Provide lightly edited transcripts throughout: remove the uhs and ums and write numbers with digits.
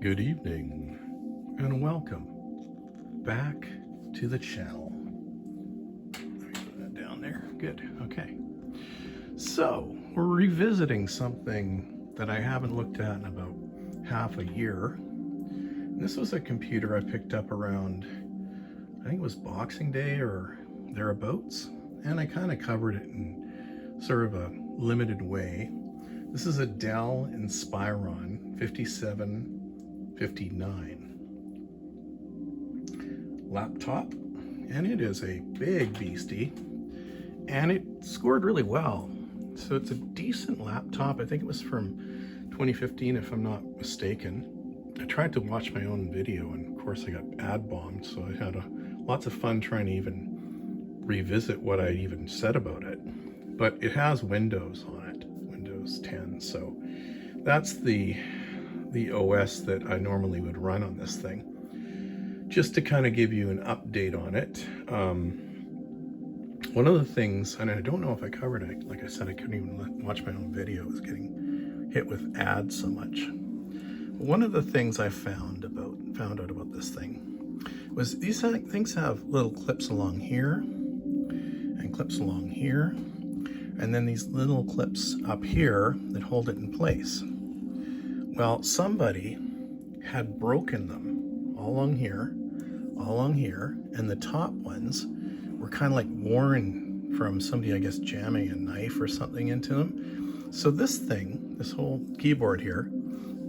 Good evening and welcome back to the channel. Let me put that down there. Good. Okay. So we're revisiting something that I haven't looked at in about half a year. And this was a computer I picked up around, I think it was Boxing Day or thereabouts. And I kind of covered it in sort of a limited way. This is a Dell Inspiron 5759 laptop, and it is a big beastie, and it scored really well. So it's a decent laptop. I think it was from 2015 if I'm not mistaken. I tried to watch my own video, and of course I got ad bombed, so I had lots of fun trying to even revisit what I even said about it. But it has Windows on it, Windows 10, so that's the OS that I normally would run on this thing. Just to kind of give you an update on it, one of the things, and I don't know if I covered it, like I said, I couldn't even watch my own video, I was getting hit with ads so much. One of the things I found out about this thing was these things have little clips along here and clips along here, and then these little clips up here that hold it in place. Well, somebody had broken them all along here, and the top ones were kind of like worn from somebody, I guess, jamming a knife or something into them. So this thing, this whole keyboard here,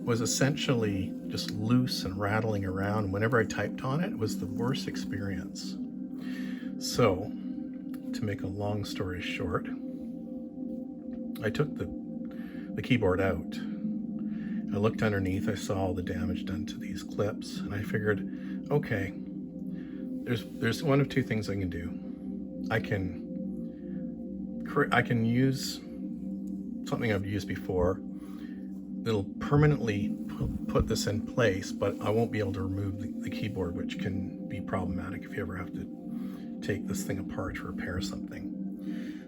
was essentially just loose and rattling around. Whenever I typed on it, it was the worst experience. So, to make a long story short, I took the keyboard out. I looked underneath, I saw all the damage done to these clips, and I figured, okay, there's one of two things I can do. I can use something I've used before that'll permanently put this in place, but I won't be able to remove the keyboard, which can be problematic if you ever have to take this thing apart to repair something.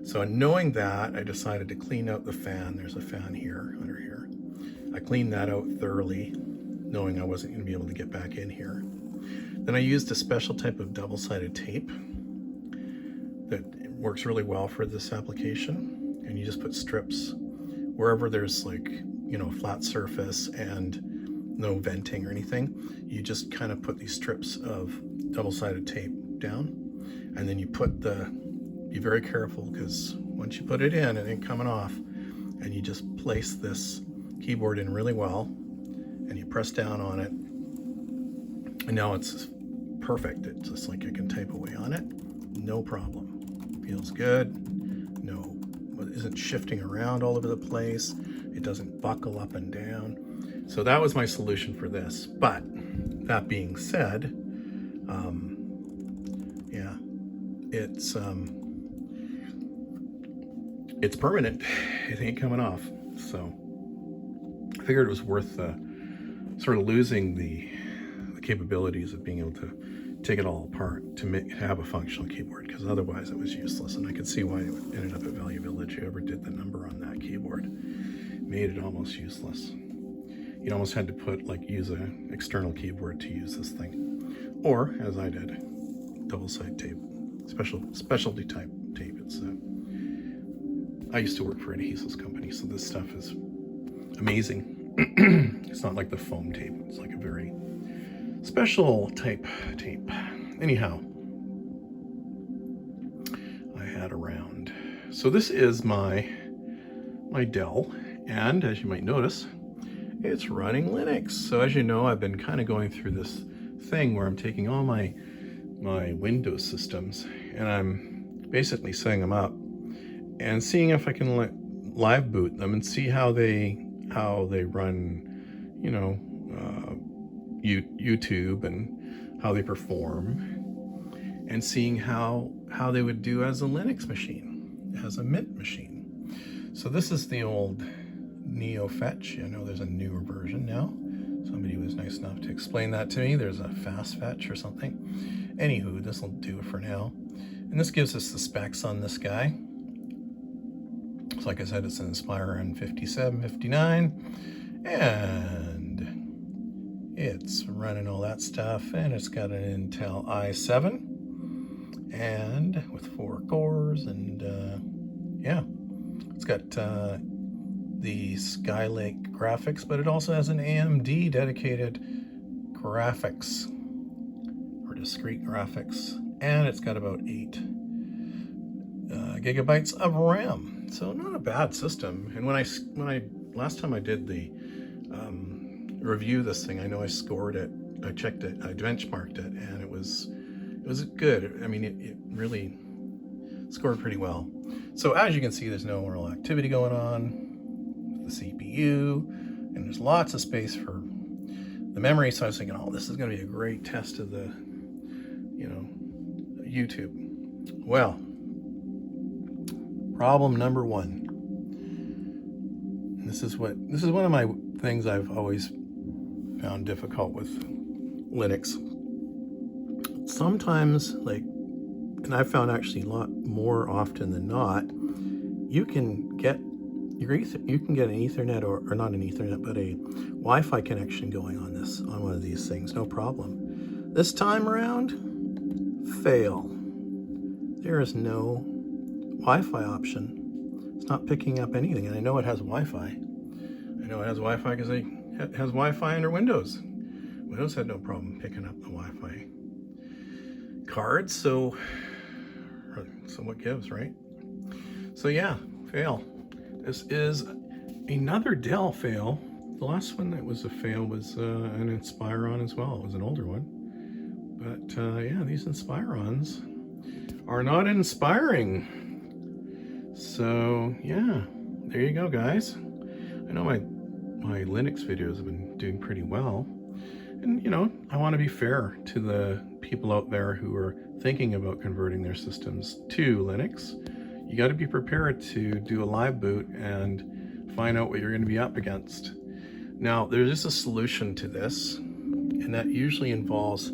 So knowing that, I decided to clean out the fan. There's a fan here, under here. I cleaned that out thoroughly, knowing I wasn't going to be able to get back in here. Then I used a special type of double-sided tape that works really well for this application. And you just put strips wherever there's, like, you know, flat surface and no venting or anything. You just kind of put these strips of double-sided tape down, and then you put be very careful, because once you put it in, it ain't coming off. And you just place this keyboard in really well, and you press down on it, and now it's perfect. It's just like I can type away on it, no problem. Feels good. No, it isn't shifting around all over the place. It doesn't buckle up and down. So that was my solution for this. But that being said, yeah, it's permanent. It ain't coming off. So I figured it was worth sort of losing the capabilities of being able to take it all apart to have a functional keyboard, because otherwise it was useless. And I could see why it ended up at Value Village. Whoever did the number on that keyboard made it almost useless. You almost had to use an external keyboard to use this thing, or as I did, double-sided tape, specialty type tape. It's I used to work for an adhesives company, so this stuff is amazing. It's not like the foam tape. It's like a very special type tape. Anyhow, I had around. So this is my Dell, and as you might notice, it's running Linux. So as you know, I've been kind of going through this thing where I'm taking all my Windows systems and I'm basically setting them up and seeing if I can live boot them and see how they run, you know, YouTube, and how they perform, and seeing how they would do as a Linux machine, as a Mint machine. So this is the old Neo Fetch. I know there's a newer version now. Somebody was nice enough to explain that to me. There's a Fast Fetch or something. Anywho, this will do it for now. And this gives us the specs on this guy. So like I said, it's an Inspiron 5759, and It's running all that stuff, and it's got an Intel i7 and with 4 cores, and yeah, it's got the Skylake graphics, but it also has an AMD dedicated graphics or discrete graphics, and it's got about 8 gigabytes of RAM. So not a bad system. And when I last time I did the review this thing, I know I scored it, I checked it, I benchmarked it, and it was good. I mean, it really scored pretty well. So as you can see, there's no real activity going on with the CPU, and there's lots of space for the memory. So I was thinking, oh, this is going to be a great test of the, you know, YouTube. Well, problem number one. This is one of my things I've always found difficult with Linux. Sometimes, like, and I've found actually a lot more often than not, you can get an Ethernet or not an Ethernet, but a Wi-Fi connection going on one of these things, no problem. This time around, fail. There is no Wi-Fi option. It's not picking up anything, and I know it has Wi-Fi. I know it has Wi-Fi because it has Wi-Fi under Windows. Windows had no problem picking up the Wi-Fi cards, so what gives, right? So yeah, fail. This is another Dell fail. The last one that was a fail was an Inspiron as well. It was an older one. But yeah, these Inspirons are not inspiring. So yeah, there you go, guys. I know my Linux videos have been doing pretty well. And you know, I want to be fair to the people out there who are thinking about converting their systems to Linux. You got to be prepared to do a live boot and find out what you're going to be up against. Now, there's a solution to this, and that usually involves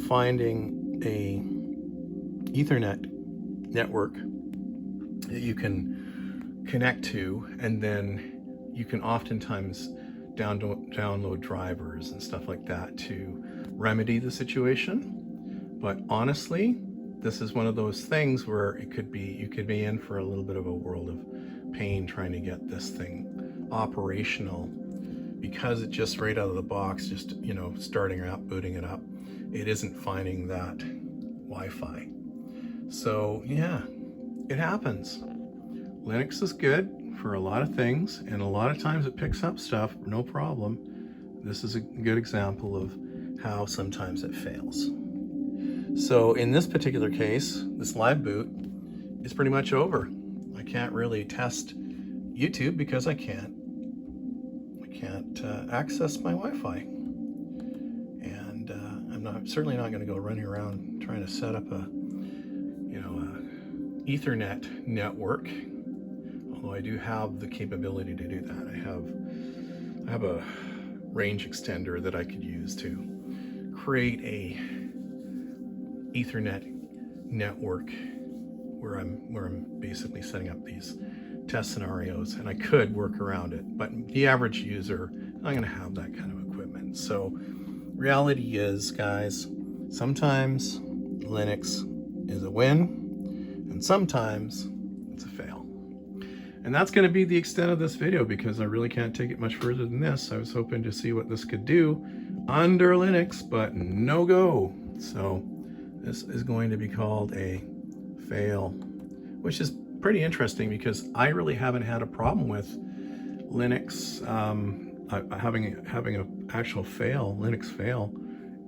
finding a Ethernet network that you can connect to, and then you can oftentimes download drivers and stuff like that to remedy the situation. But honestly, this is one of those things where you could be in for a little bit of a world of pain trying to get this thing operational, because it just right out of the box, just, you know, starting it up, booting it up, it isn't finding that Wi-Fi. So yeah, it happens. Linux is good for a lot of things, and a lot of times it picks up stuff, no problem. This is a good example of how sometimes it fails. So in this particular case, this live boot is pretty much over. I can't really test YouTube because I can't access my Wi-Fi, and I'm certainly not going to go running around trying to set up a Ethernet network. Although I do have the capability to do that. I have a range extender that I could use to create a Ethernet network where I'm basically setting up these test scenarios, and I could work around it, but the average user is not going to have that kind of equipment. So reality is, guys, sometimes Linux is a win, and sometimes it's a fail. And that's going to be the extent of this video, because I really can't take it much further than this. I was hoping to see what this could do under Linux, but no go. So this is going to be called a fail, which is pretty interesting because I really haven't had a problem with Linux having an actual Linux fail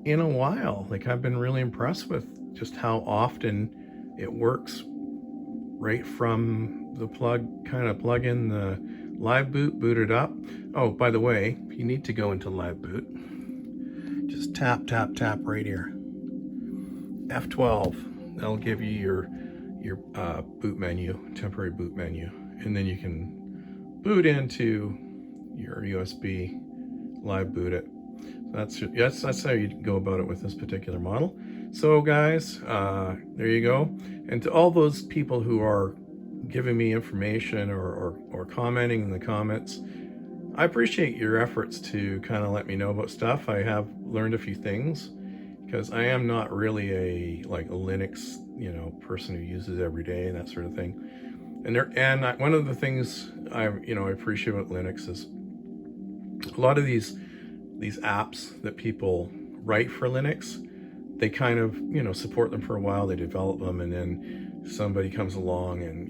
in a while. Like, I've been really impressed with just how often it works right from the plug in the live boot, boot it up. Oh, by the way, if you need to go into live boot, just tap right here, F12. That'll give you your boot menu, temporary boot menu, and then you can boot into your USB, live boot it. That's how you go about it with this particular model. So guys, there you go. And to all those people who are giving me information or commenting in the comments, I appreciate your efforts to kind of let me know about stuff. I have learned a few things because I am not really a Linux, person who uses every day and that sort of thing. One of the things I appreciate about Linux is a lot of these apps that people write for Linux. They kind of support them for a while. They develop them, and then somebody comes along, and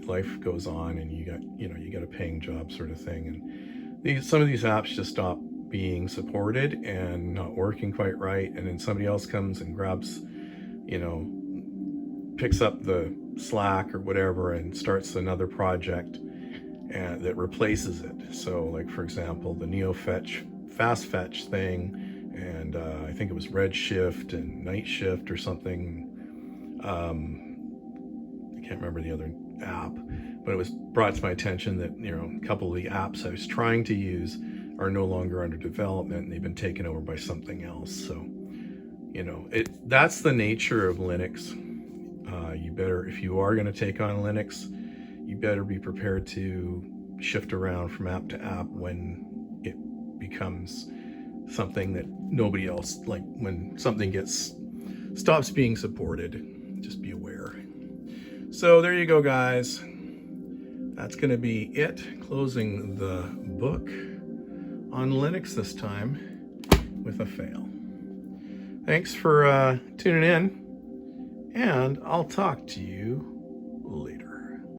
life goes on, and you got a paying job sort of thing. And some of these apps just stop being supported and not working quite right, and then somebody else comes and grabs, picks up the slack or whatever and starts another project and that replaces it. So like, for example, the fast fetch thing, and I think it was Redshift and Night Shift or something. I can't remember the other app, but it was brought to my attention that a couple of the apps I was trying to use are no longer under development, and they've been taken over by something else. So that's the nature of Linux. You better, if you are going to take on Linux, you better be prepared to shift around from app to app when it becomes something that nobody else, like when something stops being supported. Just be aware. So there you go, guys. That's going to be it. Closing the book on Linux this time with a fail. Thanks for tuning in, and I'll talk to you later.